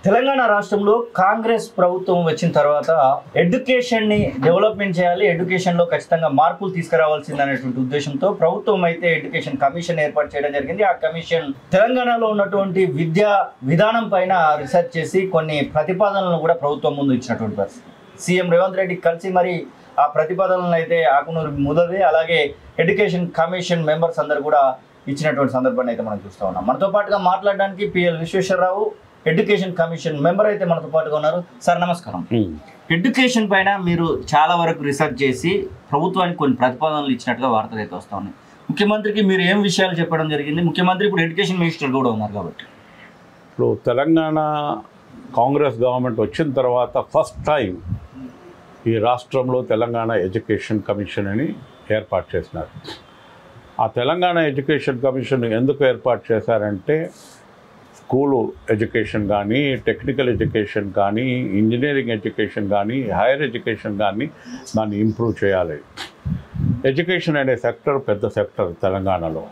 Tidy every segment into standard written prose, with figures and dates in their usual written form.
తెలంగాణ రాష్ట్రంలో కాంగ్రెస్ ప్రభుత్వం వచ్చిన తర్వాత ఎడ్యుకేషన్ని డెవలప్మెంట్ చేయాలి, ఎడ్యుకేషన్లో ఖచ్చితంగా మార్పులు తీసుకురావాల్సిందనేటువంటి ఉద్దేశంతో ప్రభుత్వం అయితే ఎడ్యుకేషన్ కమిషన్ ఏర్పాటు చేయడం జరిగింది. ఆ కమిషన్ తెలంగాణలో ఉన్నటువంటి విద్యా విధానం పైన రీసెర్చ్ చేసి కొన్ని ప్రతిపాదనలను కూడా ప్రభుత్వం ముందు ఇచ్చినటువంటి పరిస్థితి. సీఎం రేవంత్ రెడ్డి కలిసి మరి ఆ ప్రతిపాదనలను అయితే ఆకునూరు ముదవి అలాగే ఎడ్యుకేషన్ కమిషన్ మెంబర్స్ అందరు కూడా ఇచ్చినటువంటి సందర్భాన్ని అయితే మనం చూస్తూ ఉన్నాం. మనతో పాటుగా మాట్లాడడానికి PL Visweswara Rao education commission member అయితే మనతో పాటుగా ఉన్నారు. సార్ నమస్కారం. ఎడ్యుకేషన్ పైన మీరు చాలా వరకు రీసెర్చ్ చేసి ప్రభుత్వానికి కొన్ని ప్రతిపాదనలు ఇచ్చినట్టుగా వార్తలు అయితే వస్తూ ఉన్నాయి. ముఖ్యమంత్రికి మీరు ఏం విషయాలు చెప్పడం జరిగింది? ముఖ్యమంత్రి ఇప్పుడు ఎడ్యుకేషన్ మినిస్టర్ కూడా ఉన్నారు కాబట్టి. ఇప్పుడు తెలంగాణ కాంగ్రెస్ గవర్నమెంట్ వచ్చిన తర్వాత ఫస్ట్ టైం ఈ రాష్ట్రంలో తెలంగాణ ఎడ్యుకేషన్ కమిషన్ అని ఏర్పాటు చేసినారు. ఆ తెలంగాణ ఎడ్యుకేషన్ కమిషన్ ఎందుకు ఏర్పాటు చేశారంటే స్కూలు ఎడ్యుకేషన్ కానీ, టెక్నికల్ ఎడ్యుకేషన్ కానీ, ఇంజనీరింగ్ ఎడ్యుకేషన్ కానీ, హైయర్ ఎడ్యుకేషన్ కానీ దాన్ని ఇంప్రూవ్ చేయాలి. ఎడ్యుకేషన్ అనే సెక్టర్ పెద్ద సెక్టర్ తెలంగాణలో.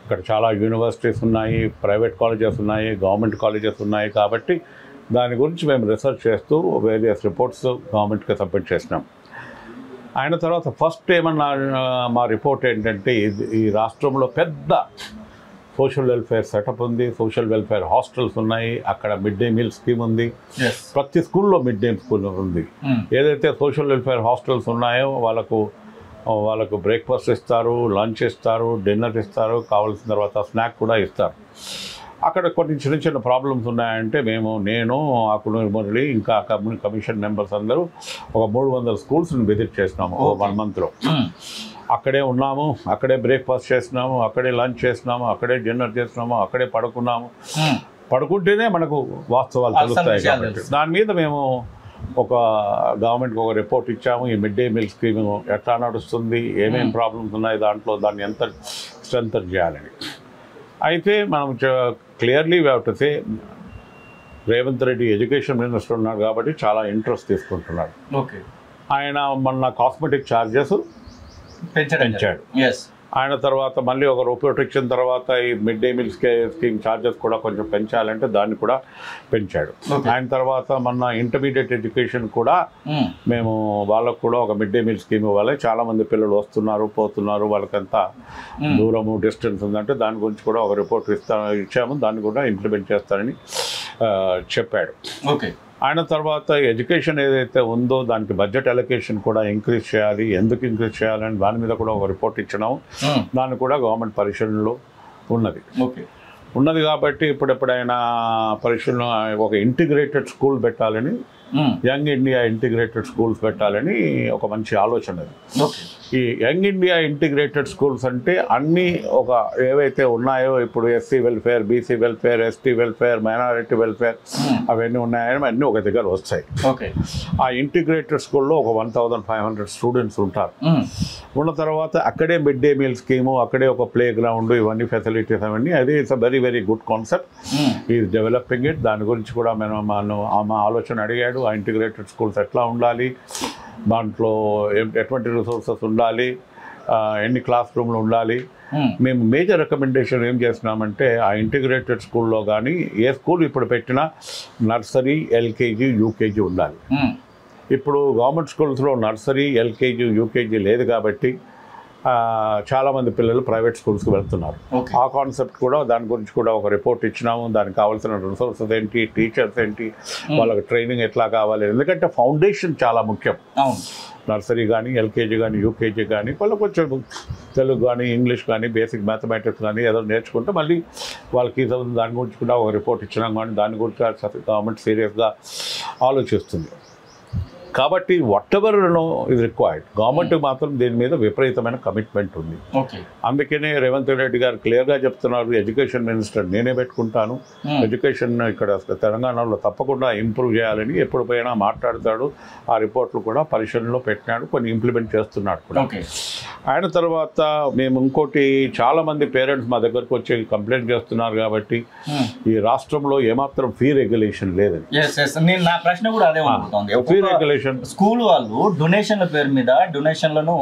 ఇక్కడ చాలా యూనివర్సిటీస్ ఉన్నాయి, ప్రైవేట్ కాలేజెస్ ఉన్నాయి, గవర్నమెంట్ కాలేజెస్ ఉన్నాయి. కాబట్టి దాని గురించి మేము రీసెర్చ్ చేస్తూ వేరియస్ రిపోర్ట్స్ గవర్నమెంట్కి సబ్మిట్ చేసినాం. అయిన తర్వాత ఫస్ట్ ఏమన్నా మా రిపోర్ట్ ఏంటంటే ఈ రాష్ట్రంలో పెద్ద సోషల్ వెల్ఫేర్ సెటప్ ఉంది, సోషల్ వెల్ఫేర్ హాస్టల్స్ ఉన్నాయి, అక్కడ మిడ్ డే మీల్ స్కీమ్ ఉంది, ప్రతి స్కూల్లో మిడ్ డే స్కూల్ ఉంది. ఏదైతే సోషల్ వెల్ఫేర్ హాస్టల్స్ ఉన్నాయో వాళ్ళకు బ్రేక్ఫాస్ట్ ఇస్తారు, లంచ్ ఇస్తారు, డిన్నర్ ఇస్తారు, కావాల్సిన తర్వాత స్నాక్ కూడా ఇస్తారు. అక్కడ కొన్ని చిన్న చిన్న ప్రాబ్లమ్స్ ఉన్నాయంటే నేను ఆకునూరు మురళి ఇంకా కమిషన్ మెంబర్స్ అందరూ ఒక 300 స్కూల్స్ని విజిట్ చేసినాము 1 మంత్లో. అక్కడే ఉన్నాము, అక్కడే బ్రేక్ఫాస్ట్ చేసినాము, అక్కడే లంచ్ చేసినాము, అక్కడే డిన్నర్ చేసినాము, అక్కడే పడుకున్నాము. పడుకుంటేనే మనకు వాస్తవాలు తెలుస్తాయి కాబట్టి దాని మీద మేము ఒక గవర్నమెంట్కి ఒక రిపోర్ట్ ఇచ్చాము. ఈ మిడ్ డే మీల్ స్కీమ్ ఎట్లా నడుస్తుంది, ఏమేమి ప్రాబ్లమ్స్ ఉన్నాయి దాంట్లో, దాన్ని ఎంత స్ట్రెంథన్ చేయాలని. అయితే మనం clearly we have to say Revanth Reddy education minister ఉన్నాడు కాబట్టి చాలా ఇంట్రెస్ట్ తీసుకుంటున్నాడు. ఓకే, ఆయన మొన్న కాస్మెటిక్ ఛార్జెస్ పెంచాడు. ఆయన తర్వాత మళ్ళీ ₹1 ఇచ్చిన తర్వాత ఈ mid day meal scheme charges కూడా కొంచెం పెంచాలంటే దాన్ని కూడా పెంచాడు. ఆయన తర్వాత మొన్న ఇంటర్మీడియట్ ఎడ్యుకేషన్ కూడా మేము వాళ్ళకు కూడా ఒక మిడ్ డే మీల్ స్కీమ్ ఇవ్వాలి. చాలామంది పిల్లలు వస్తున్నారు పోతున్నారు, వాళ్ళకంతా దూరము డిస్టెన్స్ ఉందంటే దాని గురించి కూడా ఒక రిపోర్ట్ ఇచ్చాము, దాన్ని కూడా ఇంప్లిమెంట్ చేస్తారని చెప్పాడు. ఓకే, ఆయన తర్వాత ఎడ్యుకేషన్ ఏదైతే ఉందో దానికి బడ్జెట్ అలొకేషన్ కూడా ఇంక్రీజ్ చేయాలి, ఎందుకు ఇంక్రీజ్ చేయాలని దాని మీద కూడా ఒక రిపోర్ట్ ఇచ్చినాము. దాన్ని కూడా గవర్నమెంట్ పరిశీలనలో ఉన్నది కాబట్టి ఎప్పుడైనా పరిశీలన ఒక ఇంటిగ్రేటెడ్ స్కూల్ పెట్టాలని, యంగ్ ఇండియా ఇంటిగ్రేటెడ్ స్కూల్స్ పెట్టాలని ఒక మంచి ఆలోచన. ఈ యంగ్ ఇండియా ఇంటిగ్రేటెడ్ స్కూల్స్ అంటే అన్నీ ఒక ఏవైతే ఉన్నాయో ఇప్పుడు SC welfare, BC welfare, ST welfare, minority welfare అవన్నీ ఉన్నాయని అన్నీ ఒక దగ్గర వస్తాయి. ఆ ఇంటిగ్రేటెడ్ స్కూల్లో ఒక 1500 స్టూడెంట్స్ ఉంటారు. ఉన్న తర్వాత అక్కడే మిడ్ డే మీల్ స్కీము, అక్కడే ఒక ప్లే గ్రౌండ్, ఇవన్నీ ఫెసిలిటీస్ అవన్నీ, అది it's a very very good concept. Is developing it. దాని గురించి కూడా మా ఆలోచన అడిగాడు. ఆ ఇంటిగ్రేటెడ్ స్కూల్స్ ఎట్లా ఉండాలి, దాంట్లో ఎటువంటి రిసోర్సెస్ ఉండాలి, ఎన్ని క్లాస్ రూమ్లు ఉండాలి. మేము మేజర్ రికమెండేషన్ ఏం చేస్తున్నామంటే ఆ ఇంటిగ్రేటెడ్ స్కూల్లో కానీ ఏ స్కూల్ ఇప్పుడు పెట్టినా నర్సరీ, ఎల్కేజీ, యూకేజీ ఉండాలి. ఇప్పుడు గవర్నమెంట్ స్కూల్స్లో నర్సరీ, ఎల్కేజీ, యూకేజీ లేదు కాబట్టి చాలామంది పిల్లలు ప్రైవేట్ స్కూల్స్కి వెళ్తున్నారు. ఆ కాన్సెప్ట్ కూడా దాని గురించి కూడా ఒక రిపోర్ట్ ఇచ్చినాము. దానికి కావాల్సిన రిసోర్సెస్ ఏంటి, టీచర్స్ ఏంటి, వాళ్ళకి ట్రైనింగ్ ఎట్లా కావాలి. ఎందుకంటే ఫౌండేషన్ చాలా ముఖ్యం. నర్సరీ కానీ, ఎల్కేజీ కానీ, యూకేజీ కానీ వాళ్ళు కొంచెం తెలుగు కానీ, ఇంగ్లీష్ కానీ, బేసిక్ మ్యాథమెటిక్స్ కానీ ఏదో నేర్చుకుంటే మళ్ళీ వాళ్ళకి దాని గురించి కూడా ఒక రిపోర్ట్ ఇచ్చినాం. కానీ దాని గురించి గవర్నమెంట్ సీరియస్గా ఆలోచిస్తుంది. కాబట్టి వాట్ ఎవర్ ఇది రిక్వైర్డ్, గవర్నమెంట్ మాత్రం దీని మీద విపరీతమైన కమిట్మెంట్ ఉంది. అందుకనే రేవంత్ రెడ్డి గారు క్లియర్గా చెప్తున్నారు, ఎడ్యుకేషన్ మినిస్టర్ నేనే పెట్టుకుంటాను, ఎడ్యుకేషన్ ఇక్కడ తెలంగాణలో తప్పకుండా ఇంప్రూవ్ చేయాలని ఎప్పుడు పోయినా మాట్లాడతాడు. ఆ రిపోర్ట్లు కూడా పరిశీలనలో పెట్టినాడు, కొన్ని ఇంప్లిమెంట్ చేస్తున్నాడు కూడా. ఆయన తర్వాత మేము ఇంకోటి, చాలామంది పేరెంట్స్ మా దగ్గరకు వచ్చి కంప్లైంట్ చేస్తున్నారు కాబట్టి ఈ రాష్ట్రంలో ఏమాత్రం ఫీ రెగ్యులేషన్ లేదని. నా ప్రశ్న కూడా అదే ఉంటుంది. ఫీ రెగ్యులేషన్ స్కూల్ వాళ్ళు డొనేషన్ల పేరు మీద డొనేషన్లను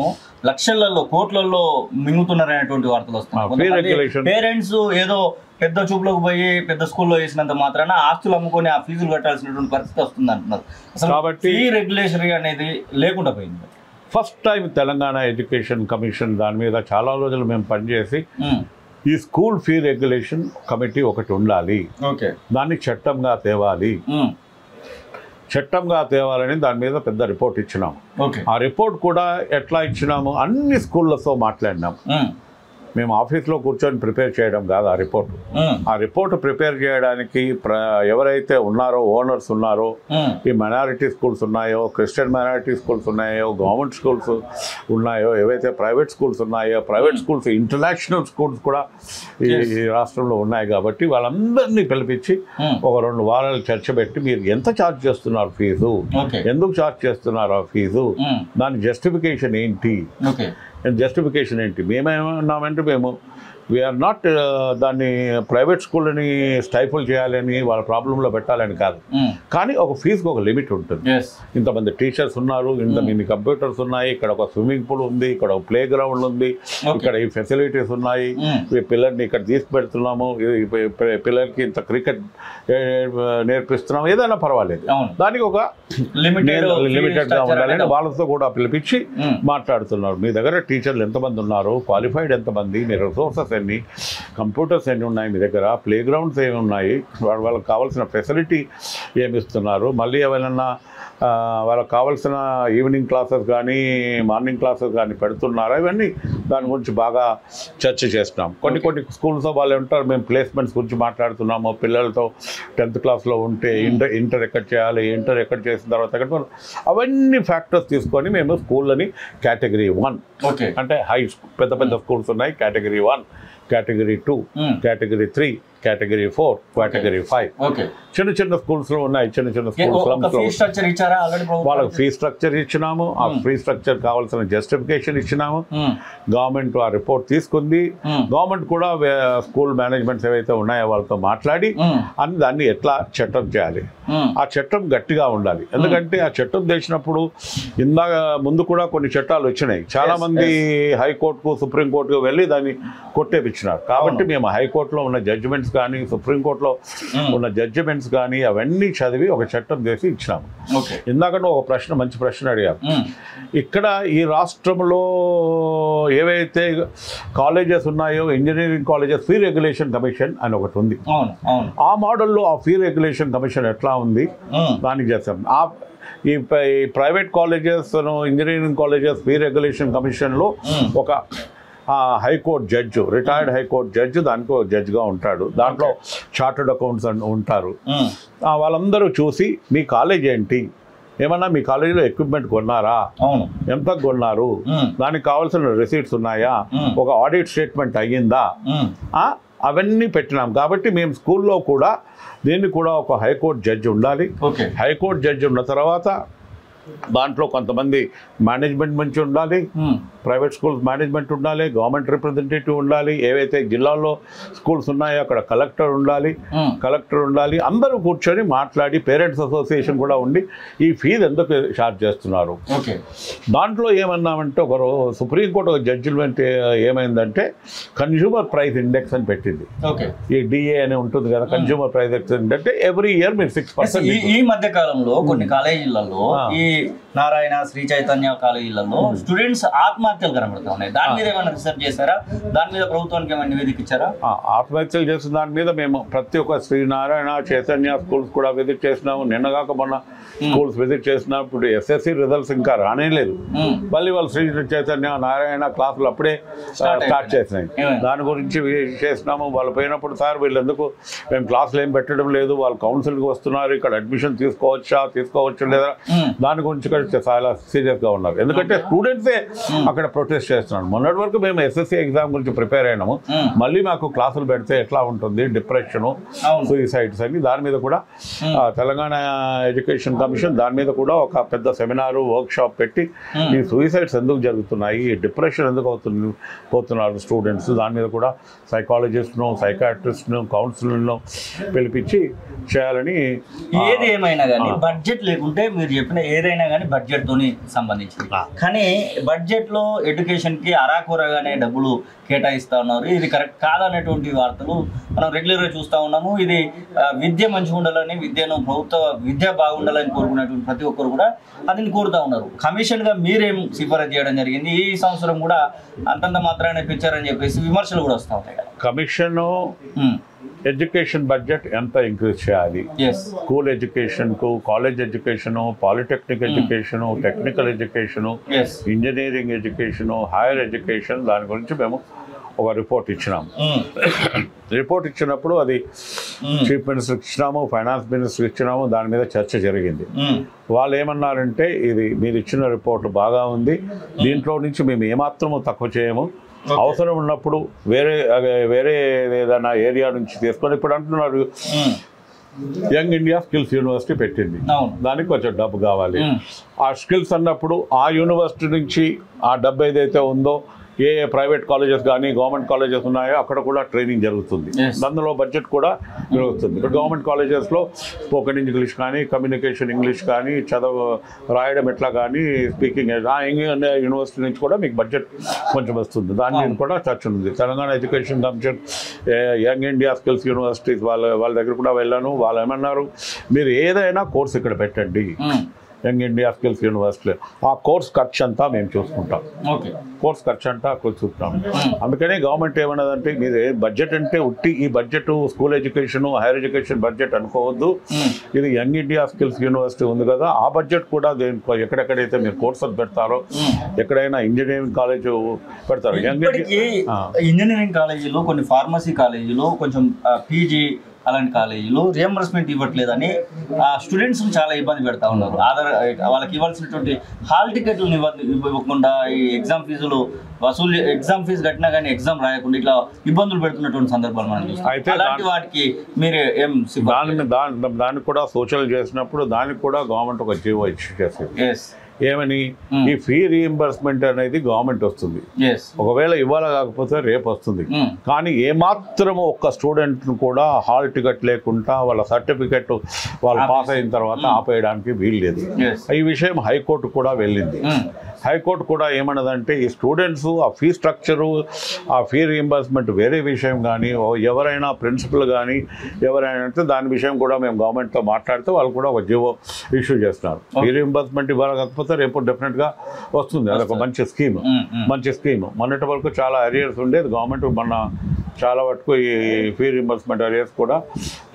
లక్షలలో కోట్లలో మింగుతున్నారనేటువంటి వార్తలు వస్తున్నాయి. పేరెంట్స్ ఏదో పెద్ద చూపులోకి పోయి పెద్ద స్కూల్లో వేసినంత మాత్రాన ఆస్తులు అమ్ముకొని ఆ ఫీజులు కట్టాల్సినటువంటి పరిస్థితి వస్తుంది అంటున్నారు. అసలు కాబట్టి ఈ రెగ్యులేషన్ అనేది లేకుండా పోయింది. First time Telangana education commission దాని మీద చాలా రోజులు మేము పనిచేసి ఈ స్కూల్ ఫీ రెగ్యులేషన్ కమిటీ ఒకటి ఉండాలి, దాన్ని చట్టంగా తేవాలి, చట్టంగా తేవాలని దాని మీద పెద్ద రిపోర్ట్ ఇచ్చినాము. ఆ రిపోర్ట్ కూడా ఎట్లా ఇచ్చినాము, అన్ని స్కూళ్ళతో మాట్లాడినాము. మేము ఆఫీస్లో కూర్చొని ప్రిపేర్ చేయడం కాదు ఆ రిపోర్ట్ ప్రిపేర్ చేయడానికి ఎవరైతే ఉన్నారో ఓనర్స్ ఉన్నారో, ఈ మైనారిటీ స్కూల్స్ ఉన్నాయో, క్రిస్టియన్ మైనారిటీ స్కూల్స్ ఉన్నాయో, గవర్నమెంట్ స్కూల్స్ ఉన్నాయో, ఏవైతే ప్రైవేట్ స్కూల్స్ ఉన్నాయో, ప్రైవేట్ స్కూల్స్ ఇంటర్నేషనల్ స్కూల్స్ కూడా ఈ రాష్ట్రంలో ఉన్నాయి కాబట్టి వాళ్ళందరినీ పిలిపించి ఒక 2 వారాలు చర్చ పెట్టి మీరు ఎంత ఛార్జ్ చేస్తున్నారు ఫీజు, ఎందుకు ఛార్జ్ చేస్తున్నారు ఆ ఫీజు, దాని జస్టిఫికేషన్ ఏంటి, జస్టిఫికేషన్ ఏంటి. మేమేమన్నామంటే మేము వీఆర్ నాట్ దాన్ని ప్రైవేట్ స్కూల్ని స్టైఫుల్ చేయాలని వాళ్ళ ప్రాబ్లంలో పెట్టాలని కాదు, కానీ ఒక ఫీజుకి ఒక లిమిట్ ఉంటుంది. ఇంతమంది టీచర్స్ ఉన్నారు, ఇంతమంది కంప్యూటర్స్ ఉన్నాయి, ఇక్కడ ఒక స్విమ్మింగ్ పూల్ ఉంది, ఇక్కడ ఒక ప్లే గ్రౌండ్ ఉంది, ఇక్కడ ఈ ఫెసిలిటీస్ ఉన్నాయి, ఈ పిల్లల్ని ఇక్కడ తీసుకుపెడుతున్నాము, పిల్లలకి ఇంత క్రికెట్ నేర్పిస్తున్నాము, ఏదైనా పర్వాలేదు, దానికి ఒక లిమిటెడ్గా ఉండాలని వాళ్ళతో కూడా పిలిపించి మాట్లాడుతున్నారు. మీ దగ్గర టీచర్లు ఎంతమంది ఉన్నారు, క్వాలిఫైడ్ ఎంతమంది, మీ రిసోర్సెస్ ఎన్ని, కంప్యూటర్స్ ఎన్ని ఉన్నాయి మీ దగ్గర, ప్లే గ్రౌండ్స్ ఏమి ఉన్నాయి, వాళ్ళకి కావాల్సిన ఫెసిలిటీ ఏమి ఇస్తున్నారు, మళ్ళీ ఎవరైనా వాళ్ళకి కావాల్సిన ఈవినింగ్ క్లాసెస్ కానీ మార్నింగ్ క్లాసెస్ కానీ పెడుతున్నారా, ఇవన్నీ దాని గురించి బాగా చర్చ చేస్తున్నాం. కొన్ని స్కూల్స్లో వాళ్ళు ఉంటారు, మేము ప్లేస్మెంట్స్ గురించి మాట్లాడుతున్నాము, పిల్లలతో 10th క్లాస్లో ఉంటే ఇంటర్ ఎక్కడ చేయాలి, ఇంటర్ ఎక్కడ చేసిన తర్వాత ఎక్కడ, అవన్నీ ఫ్యాక్టర్స్ తీసుకొని మేము స్కూళ్ళని కేటగిరీ 1 అంటే హై పెద్ద పెద్ద స్కూల్స్ ఉన్నాయి, category 1, category 2, category 3, category 4, category 5, చిన్న స్కూల్స్లో ఉన్నాయి. చిన్న స్కూల్స్ వాళ్ళకి ఫీ స్ట్రక్చర్ ఇచ్చినాము, ఆ ఫీ స్ట్రక్చర్ కావాల్సిన జస్టిఫికేషన్ ఇచ్చినాము. గవర్నమెంట్ ఆ రిపోర్ట్ తీసుకుంది, గవర్నమెంట్ కూడా స్కూల్ మేనేజ్మెంట్స్ ఏవైతే ఉన్నాయో వాళ్ళతో మాట్లాడి అని దాన్ని ఎట్లా చట్టం చేయాలి, ఆ చట్టం గట్టిగా ఉండాలి. ఎందుకంటే ఆ చట్టం తెచ్చినప్పుడు ముందు కూడా కొన్ని చట్టాలు వచ్చినాయి, చాలా మంది హైకోర్టుకు సుప్రీంకోర్టుకు వెళ్ళి దాన్ని కొట్టేపించినారు. కాబట్టి మేము హైకోర్టులో ఉన్న జడ్జిమెంట్స్ కానీ సుప్రీంకోర్టులో ఉన్న జడ్జిమెంట్స్ కానీ అవన్నీ చదివి ఒక చట్టం చేసి ఇచ్చినాము. ఇందాక ఒక మంచి ప్రశ్న అడిగారు. ఇక్కడ ఈ రాష్ట్రంలో ఏవైతే కాలేజెస్ ఉన్నాయో, engineering colleges fee regulation commission అని ఒకటి ఉంది. ఆ మోడల్లో ఆ ఫీ రెగ్యులేషన్ కమిషన్ ఎట్లా ఉంది దానికి చేస్తాం. ఈ private colleges, engineering colleges fee regulation కమిషన్లో ఒక high court judge, retired high court judge దానికి ఒక జడ్జిగా ఉంటాడు, దాంట్లో చార్టర్డ్ అకౌంట్స్ ఉంటారు. వాళ్ళందరూ చూసి మీ కాలేజ్ ఏంటి, ఏమన్నా మీ కాలేజీలో ఎక్విప్మెంట్ కొన్నారా, ఎంత కొన్నారు, దానికి కావాల్సిన రిసీట్స్ ఉన్నాయా, ఒక ఆడిట్ స్టేట్మెంట్ అయ్యిందా, అవన్నీ పెట్టినాం. కాబట్టి మేము స్కూల్లో కూడా దీన్ని కూడా ఒక హైకోర్టు జడ్జి ఉండాలి. హైకోర్టు జడ్జి ఉన్న తర్వాత దాంట్లో కొంతమంది మేనేజ్మెంట్ మంచి ఉండాలి, ప్రైవేట్ స్కూల్స్ మేనేజ్మెంట్ ఉండాలి, గవర్నమెంట్ రిప్రజెంటేటివ్ ఉండాలి, ఏవైతే జిల్లాల్లో స్కూల్స్ ఉన్నాయో అక్కడ కలెక్టర్ ఉండాలి, అందరూ కూర్చొని మాట్లాడి పేరెంట్స్ అసోసియేషన్ కూడా ఉండి ఈ ఫీజు ఎందుకు ఛార్జ్ చేస్తున్నారు. దాంట్లో ఏమన్నామంటే ఒకరు సుప్రీంకోర్టు ఒక జడ్జిమెంట్ ఏమైందంటే కన్జ్యూమర్ ప్రైస్ ఇండెక్స్ అని పెట్టింది. ఈ డిఏ అని ఉంటుంది కదా, కన్జ్యూమర్ ప్రైస్ ఇండెక్స్ అంటే ఎవ్రీ ఇయర్ మీరు 6%. ఈ మధ్య కాలంలో కొన్ని కాలేజీలలో, ఈ నారాయణ, శ్రీ చైతన్య కాలేజీలలో స్టూడెంట్స్ ఆత్మహత్యలు కనబడుతూ ఉన్నాయి. దాని మీద ఏమైనా రీసెర్చ్ చేశారా? దాని మీద ప్రభుత్వానికి ఏమైనా నివేదిక ఇచ్చారా? ఆత్మహత్యలు చేసిన దాని మీద మేము ప్రతి ఒక్క శ్రీ నారాయణ, చైతన్య స్కూల్స్ కూడా విజిట్ చేసినాము. నిన్నగాక మొన్న స్కూల్స్ విజిట్ చేసినప్పుడు ఎస్ఎస్సి రిజల్ట్స్ ఇంకా రానే లేదు, మళ్ళీ వాళ్ళు శ్రీ చైతన్య, నారాయణ క్లాసులు అప్పుడే స్టార్ట్ చేసినాయి. దాని గురించి చేసినాము. వాళ్ళు పోయినప్పుడు సార్ వీళ్ళు ఎందుకు మేము క్లాసులు ఏం పెట్టడం లేదు, వాళ్ళు కౌన్సిల్కి వస్తున్నారు, ఇక్కడ అడ్మిషన్ తీసుకోవచ్చు లేదా, దాని గురించి చాలా సీరియస్గా ఉన్నారు. ఎందుకంటే స్టూడెంట్సే అక్కడ ప్రొటెస్ట్ చేస్తున్నారు. మొన్నటి వరకు మేము ఎస్ఎస్సి ఎగ్జామ్ గురించి ప్రిపేర్ అయినాము, మళ్ళీ మాకు క్లాసులు పెడితే ఎట్లా ఉంటుంది, డిప్రెషను, సూయిసైడ్స్ అని దాని మీద కూడా తెలంగాణ ఎడ్యుకేషన్ కమిషన్ దాని మీద కూడా ఒక పెద్ద సెమినారు, వర్క్షాప్ పెట్టి ఈ సూయిసైడ్స్ ఎందుకు జరుగుతున్నాయి, డిప్రెషన్ ఎందుకు పోతున్నారు స్టూడెంట్స్, దాని మీద కూడా సైకాలజిస్ట్ను, సైకాట్రిస్ట్ను, కౌన్సిలర్ను పిలిపించి చేయాలని. ఏది ఏమైనా కానీ బడ్జెట్ లేకుంటే మీరు చెప్పిన ఏదైనా ఏదైనా కానీ బడ్జెట్తోని సంబంధించింది. కానీ బడ్జెట్లో ఎడ్యుకేషన్కి అరాకొరగానే డబ్బులు కేటాయిస్తూ ఉన్నారు. ఇది కరెక్ట్ కాదనేటువంటి వార్తలు మనం రెగ్యులర్గా చూస్తూ ఉన్నాము. ఇది విద్య మంచిగా ఉండాలని, ప్రభుత్వ విద్య బాగుండాలని కోరుకునేటువంటి ప్రతి ఒక్కరు కూడా అదిని కోరుతూ ఉన్నారు. కమిషన్గా మీరేం సిఫారసు చేయడం జరిగింది? ఈ సంవత్సరం కూడా అంతంత మాత్రాన్ని పెంచారని చెప్పేసి విమర్శలు కూడా వస్తూ ఉంటాయి కదా. కమిషన్ ఎడ్యుకేషన్ బడ్జెట్ ఎంత ఇంక్రీజ్ చేయాలి, స్కూల్ ఎడ్యుకేషన్కు, college education, polytechnic education, technical education, engineering education, higher education, దాని గురించి మేము ఒక రిపోర్ట్ ఇచ్చినాము. రిపోర్ట్ ఇచ్చినప్పుడు అది చీఫ్ మినిస్టర్కి ఇచ్చినాము, ఫైనాన్స్ మినిస్టర్కి ఇచ్చినాము. దాని మీద చర్చ జరిగింది. వాళ్ళు ఏమన్నారంటే, ఇది మీరు ఇచ్చిన రిపోర్ట్ బాగా ఉంది, దీంట్లో నుంచి మేము ఏమాత్రము తక్కువ చేయము, అవసరం ఉన్నప్పుడు వేరే ఏదైనా ఏరియా నుంచి తీసుకొని, ఇప్పుడు అంటున్నారు యంగ్ ఇండియా స్కిల్స్ యూనివర్సిటీ పెట్టింది, దానికి కొంచెం డబ్బు కావాలి. ఆ స్కిల్స్ అన్నప్పుడు ఆ యూనివర్సిటీ నుంచి ఆ డబ్బు ఏదైతే ఉందో ఏ ప్రైవేట్ కాలేజెస్ కానీ గవర్నమెంట్ కాలేజెస్ ఉన్నాయో అక్కడ కూడా ట్రైనింగ్ జరుగుతుంది. అందులో బడ్జెట్ కూడా జరుగుతుంది. ఇప్పుడు గవర్నమెంట్ కాలేజెస్లో స్పోకెన్ ఇంగ్లీష్ కానీ, కమ్యూనికేషన్ ఇంగ్లీష్ కానీ, రాయడం ఎట్లా కానీ, స్పీకింగ్ యూనివర్సిటీ నుంచి కూడా మీకు బడ్జెట్ కొంచెం వస్తుంది. దాని మీద కూడా చర్చ ఉంది. Telangana education commission, young India skills universities వాళ్ళ దగ్గర కూడా వెళ్ళాను. వాళ్ళు ఏమన్నారు, మీరు ఏదైనా కోర్స్ ఇక్కడ పెట్టండి యంగ్ ఇండియా స్కిల్స్ యూనివర్సిటీలో, ఆ కోర్స్ ఖర్చు అంతా మేము చూసుకుంటాం. కోర్స్ ఖర్చు అంతా చూసుకుంటాం. అందుకని గవర్నమెంట్ ఏమన్నదంటే, మీరు బడ్జెట్ అంటే ఉట్టి ఈ budget school education, higher education budget అనుకోవద్దు, ఇది యంగ్ ఇండియా స్కిల్స్ యూనివర్సిటీ ఉంది కదా, ఆ బడ్జెట్ కూడా ఎక్కడెక్కడైతే మీరు కోర్సెస్ పెడతారో, ఎక్కడైనా ఇంజనీరింగ్ కాలేజ్ పెడతారు. ఇంజనీరింగ్ కాలేజీలో, కొన్ని ఫార్మసీ కాలేజీలో, కొంచెం పీజీ అలాంటి కాలేజీలో రియంబర్స్మెంట్ ఇవ్వట్లేదని స్టూడెంట్స్ చాలా ఇబ్బంది పెడతా ఉన్నారు. వాళ్ళకి ఇవ్వాల్సినటువంటి హాల్ టికెట్లు ఇవ్వకుండా, ఈ ఎగ్జామ్ ఫీజులు వసూలు, ఎగ్జామ్ ఫీజు కట్టినా కానీ ఎగ్జామ్ రాయకుండా ఇట్లా ఇబ్బందులు పెడుతున్నటువంటి సందర్భాలు మనం చూస్తాం. అయితే అలాంటి వాటికి మీరు ఏం దానికి కూడా సూచనలు చేసినప్పుడు దానికి కూడా గవర్నమెంట్ ఒక జీవో ఇష్యూ చేసింది. ఏమని, ఈ ఫీ రీఎంబర్స్మెంట్ అనేది గవర్నమెంట్ వస్తుంది, ఒకవేళ ఇవాళ కాకపోతే రేపు వస్తుంది. కానీ ఏమాత్రము ఒక్క స్టూడెంట్ కూడా హాల్ టికెట్ లేకుండా వాళ్ళ సర్టిఫికెట్ వాళ్ళు పాస్ అయిన తర్వాత ఆపేయడానికి వీలు లేదు. ఈ విషయం హైకోర్టు కూడా వెళ్ళింది. హైకోర్టు కూడా ఏమన్నదంటే, ఈ స్టూడెంట్స్ ఆ ఫీ స్ట్రక్చరు, ఆ ఫీ రీఎంబర్స్మెంట్ వేరే విషయం కానీ, ఎవరైనా ప్రిన్సిపల్ కానీ ఎవరైనా అంటే దాని విషయం కూడా మేము గవర్నమెంట్తో మాట్లాడితే వాళ్ళు కూడా ఒక జీవో ఇష్యూ చేస్తున్నారు. ఫీ రీఎంబర్స్మెంట్ ఇవ్వాలి కాకపోతే రేపు డెఫినెట్గా వస్తుంది. అదొక మంచి స్కీమ్. మొన్నటి వరకు చాలా అరియర్స్ ఉండేది, గవర్నమెంట్ మన చాలా వరకు ఈ ఫీ రీఎంబర్స్మెంట్ అరియర్స్ కూడా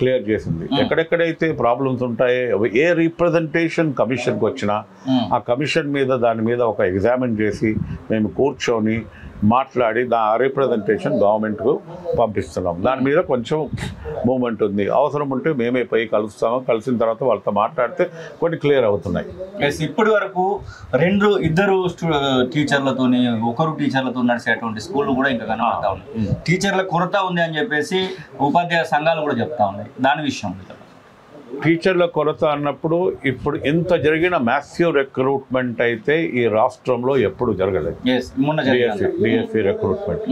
క్లియర్ చేసింది. ఎక్కడెక్కడైతే ప్రాబ్లమ్స్ ఉంటాయో, ఏ రీప్రజెంటేషన్ కమిషన్కి వచ్చినా ఆ కమిషన్ మీద దాని మీద ఒక ఎగ్జామిన్ చేసి మేము కూర్చొని మాట్లాడి ఆ రిప్రజెంటేషన్ గవర్నమెంట్కు పంపిస్తున్నాం. దాని మీద కొంచెం మూమెంట్ ఉంది. అవసరం ఉంటే మేమే పోయి కలుస్తాము. కలిసిన తర్వాత వాళ్ళతో మాట్లాడితే కొన్ని క్లియర్ అవుతున్నాయి. ఇప్పటి వరకు ఇద్దరు టీచర్లతో, ఒకరు టీచర్లతో నడిచేటువంటి స్కూళ్ళు కూడా ఇంకా కనబడతా ఉన్నాయి. టీచర్ల కొరత ఉంది అని చెప్పేసి ఉపాధ్యాయ సంఘాలు కూడా చెప్తా ఉన్నాయి. దాని విషయం టీచర్ల కొరత అన్నప్పుడు, ఇప్పుడు ఇంత జరిగిన మ్యాసివ్ రిక్రూట్మెంట్ అయితే ఈ రాష్ట్రంలో ఎప్పుడు జరగలేదు. డిఎస్సి రిక్రూట్మెంట్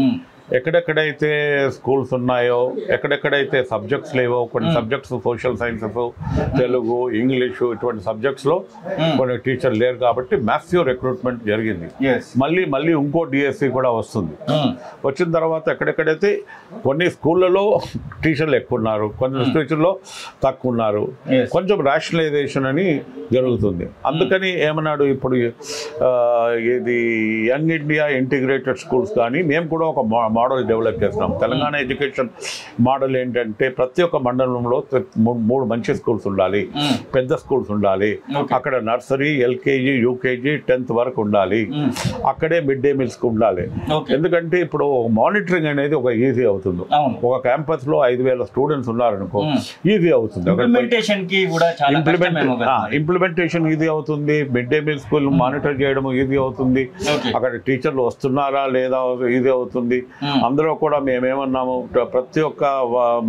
ఎక్కడెక్కడైతే స్కూల్స్ ఉన్నాయో, ఎక్కడెక్కడైతే సబ్జెక్ట్స్ లేవో, కొన్ని subjects social sciences, Telugu, English ఇటువంటి సబ్జెక్ట్స్లో కొన్ని టీచర్లు లేరు కాబట్టి మ్యాసివ్ రిక్రూట్మెంట్ జరిగింది. మళ్ళీ ఇంకో డిఎస్సి కూడా వస్తుంది. వచ్చిన తర్వాత ఎక్కడెక్కడైతే కొన్ని స్కూళ్ళలో టీచర్లు ఎక్కువ ఉన్నారు, కొన్ని టీచర్లో తక్కువ ఉన్నారు, కొంచెం రేషనలైజేషన్ అని జరుగుతుంది. అందుకని ఏమన్నాడు, ఇప్పుడు ఇది యంగ్ ఇండియా ఇంటిగ్రేటెడ్ స్కూల్స్ కానీ మేము కూడా ఒక మోడల్ డెవలప్ చేస్తున్నాం. తెలంగాణ ఎడ్యుకేషన్ మోడల్ ఏంటంటే, ప్రతి ఒక్క మండలంలో 3 మంచి స్కూల్స్ ఉండాలి, పెద్ద స్కూల్స్ ఉండాలి. అక్కడ నర్సరీ, ఎల్కేజీ, యూకేజీ, 10th వరకు ఉండాలి. అక్కడే మిడ్ డే మీల్స్ ఉండాలి. ఎందుకంటే ఇప్పుడు మానిటరింగ్ అనేది ఒక ఈజీ అవుతుంది. ఒక క్యాంపస్ లో 5,000 స్టూడెంట్స్ ఉన్నారనుకో, ఈజీ అవుతుంది. ఇంప్లిమెంటేషన్ ఈజీ అవుతుంది. Mid day meal school monitor చేయడం ఈజీ అవుతుంది. అక్కడ టీచర్లు వస్తున్నారా లేదా ఈజీ అవుతుంది. అందులో కూడా మేమేమన్నాము, ప్రతి ఒక్క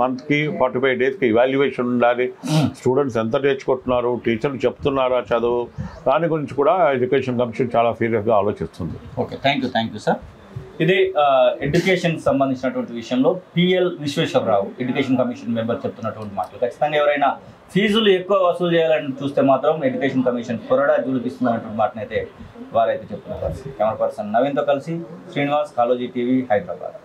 మంత్కి 45 డేస్కి ఇవాల్యుయేషన్ ఉండాలి. స్టూడెంట్స్ ఎంత నేర్చుకుంటున్నారు, టీచర్లు చెప్తున్నారా చదువు, దాని గురించి కూడా ఎడ్యుకేషన్ కమిషన్ చాలా సీరియస్గా ఆలోచిస్తుంది. Okay, thank you sir. ఇది ఎడ్యుకేషన్ సంబంధించినటువంటి విషయంలో PL Visweswara Rao education commission member చెప్తున్నటువంటి మాటలు. ఖచ్చితంగా ఎవరైనా ఫీజులు ఎక్కువ వసూలు చేయాలని చూస్తే మాత్రం ఎడ్యుకేషన్ కమిషన్ కొరడా జూలిపిస్తున్నటువంటి మాటనైతే వారైతే చెప్తున్నారు. కెమెరా పర్సన్ నవీన్తో కలిసి శ్రీనివాస్, కాలోజీ టీవీ, హైదరాబాద్.